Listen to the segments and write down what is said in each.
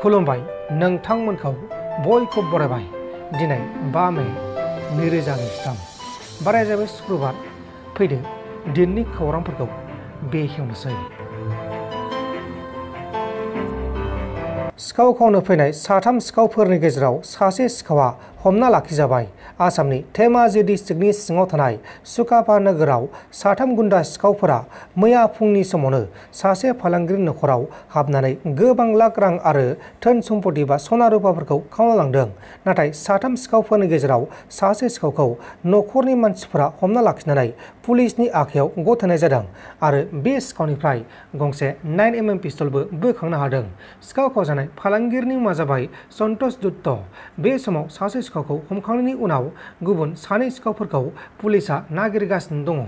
खुलुमबाय नोंथांमोनखौ बयखौ बरायबाय दिनै 5 मे 2023 बाराया जाबाय शुक्रबार फैदो दिननि खौरांफोरखौ बेखेवनोसै। सिखाव खावनो फैनाय 3 सिखावफोरनि गेजेराव सासे सिखावा हमना लाखिजाबाय। आसामनि धेमाजि डिस्ट्रिक्टनि सिङाव थानाय सुकाफा नोगोराव 3 गुन्दा सिखावफोरा मैया फुंनि समावनो सासे फालांगिरि नखराव हाबनानै गोबां लाख रां आरो धोन सम्पति बा सना रुपाफोरखौ खावना लांदों। नाथाय 3 सिखावफोरनि गेजेराव सासे सिखावखौ नखरनि मानसिफोरा हमना लाखिनानै पुलिसनि आखायाव गथायनाय जादों आरो बे सिखावनिफ्राय गंसे 9mm पिस्तलबो बोखांनो हादों। सिखाव खावजानाय फालांगिरिनि मुङा जाबाय सन्तोष दत्त। बे समाव सासे सिखावखौ हमखांनायनि उनाव गुबुन 2 सिखावफोरखौ पुलिसा नागिरगासिनो दङ।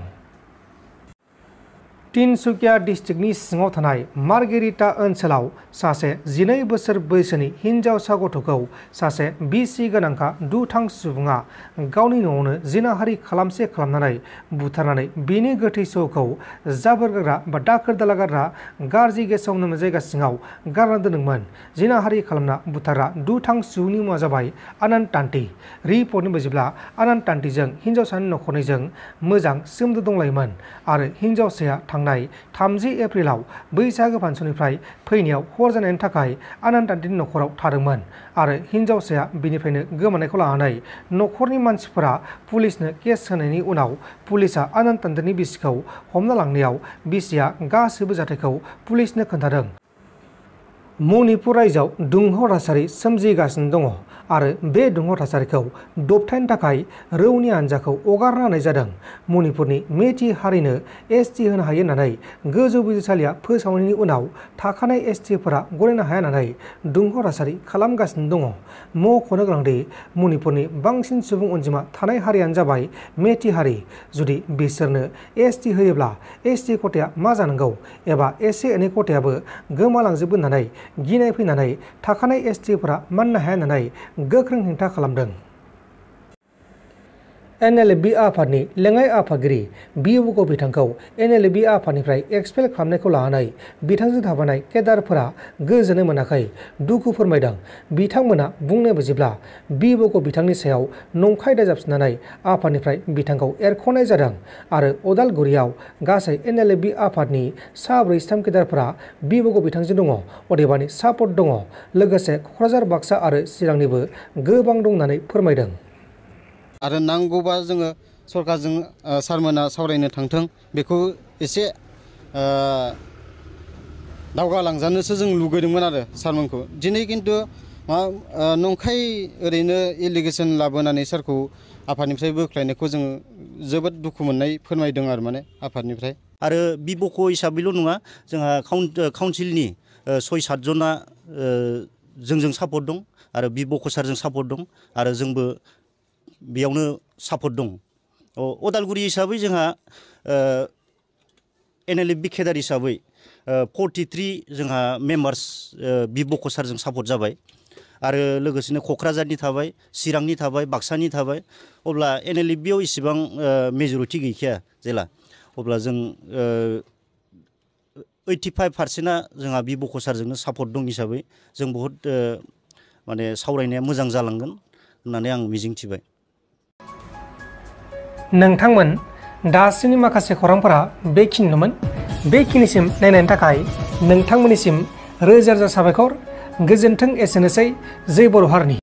तिनसुकिया डिस्ट्रिक्टनि सिङाव थानाय मार्गेरिटा ओनसोलाव सासे 12 बोसोर बैसोनि हिनजावसा गथ'खौ सासे बिसि गोनांखा दुथां सुबुङा गावनि न'आवनो जिनाहारि खालामनानै बुथारनानै बेनि गोथै सहखौ जाबोर गारग्रा बा दाखोर दाला गारग्रा गाज्रि गेसाव मोननाय जायगा सिङाव गारना दोनदोंमोन। जिनाहारि खालामना बुथारग्रा दुथां सुबुंनि मुङा जाबाय आनन्द तान्ति। रिपर्टनि बायदिब्ला आनन्द तान्तिजों हिनजावसानि नखरनिजों मोजां सोमोन्दो दंलायोमोन आरो हिनजावसाया 30 एप्रिलाव बैसागो फांसननिफ्राय फैनायाव हर जानायनि थाखाय आनन्द तान्तिनि नखराव थादोंमोन आरो हिनजावसाया बेनिफ्रायनो गोमानायखौ लानानै नखरनि मानसिफोरा पुलिसनो केस होनायनि उनाव पुलिसा आनन्द तान्तिनि बिसिखौ हमना लांनायाव बिसिया गासैबो जाथायखौ पुलिसनो खोन्थादों। मणिपुर रायजोआव दुंहाव थासारि सोमजिगासिनो दङ आरो बे दुंहाव थासारिखौ दबथायनो थाखाय रौनि हानजाखौ हगारना होनाय जादों। मणिपुरनि मेथि हारिनो एसटि होनो हायो होननानै गोजौ बिजिरसालिया फोसावनायनि उनाव थाखानाय एसटिफोरा गनायनो हाया होननानै दुंहाव थासारि खालामगासिनो दङ। मख'नो गोनांदि मणिपुरनि बांसिन सुबुं अनजिमा थानाय हारियानो जाबाय मेथि हारि। जुदि बिसोरनो एसटि होयोब्ला एसटि खथाया मा जानांगौ एबा एसे एनै खथायाबो गोमालांजोबगोन होननानै गिनाय फैनानै थाखानाय एसटिफोरा माननो हाया होननानै गोख्रों हेंथा खालामदों। nlfबआ आफादनि लेङाइ आफादगिरि बक' बिथांखौ nlfबआ आफादनिफ्राय एक्सपेल खालामनायखौ लानानै बिथांजों थाफानाय केडारफोरा गोजोननाय मोनाखै, दुखु फोरमायदों। बिथांमोना बुंनाय बायदिब्ला बक' बिथांनि सायाव नंखाय दाजाबसिननानै आफादनिफ्राय बिथांखौ एरख'नाय जादों आरो अदालगुरियाव गासै nlfब आफादनि सा 4 केडारफोरा बक' बिथांजों दङ, अदेबानि सापर्ट दङ। लोगोसे क'क्राझार, बाक्सा आरो चिरांनिबो गोबां दं होननानै फोरमायदों। आरो नांगौबा जोङो सरकारजों सारमोना सावरायनो थांथों, बेखौ एसे दावगालांजानोसो जों लुगैदोंमोन आरो सारमोनखौ। दिनै खिन्थु नंखाय ओरैनो एलिगेसन लाबोनानै सारखौ आफादनिफ्राय बोख्लायनायखौ जोङो जोबोद दुखु मोननाय फोरमायदों आरो माने आफादनिफ्राय। आरो बक' हिसाबैल' नङा, जोंहा काउन्सिलनि 6-7 जना जोंजों सापर्ट दं आरो बक' सारजों सापर्ट दं आरो जोंबो बेयावनो सापर्ट दं। अदालगुरि हिसाबै जोंहा nlfब केडार हिसाबै 43 जोंहा मेम्बार्स बक' सारजों सापर्ट जाबाय आरो लोगोसेनो क'क्राझारनि थाबाय, चिरांनि थाबाय, बाक्सानि थाबाय। अब्ला nlfबआव इसेबां मेजरिटि गैखाया जेला, अब्ला जों 85%आ जोंहा बक' सारजोंनो सापर्ट दं हिसाबै जों बहुद माने सावरायनाया मोजां जालांगोन होननानै आं मिजिंथिबाय। नोंथांमोन दासिमनि माखासे खौरांफोरा बेखिनिल'मोन। बेखिनिसिम नायनायनि थाखाय नोंथांमोननिसिम रोजा रोजा साबायखर। गोजोन्थों। एसेनोसै। जै बर' हारिनि।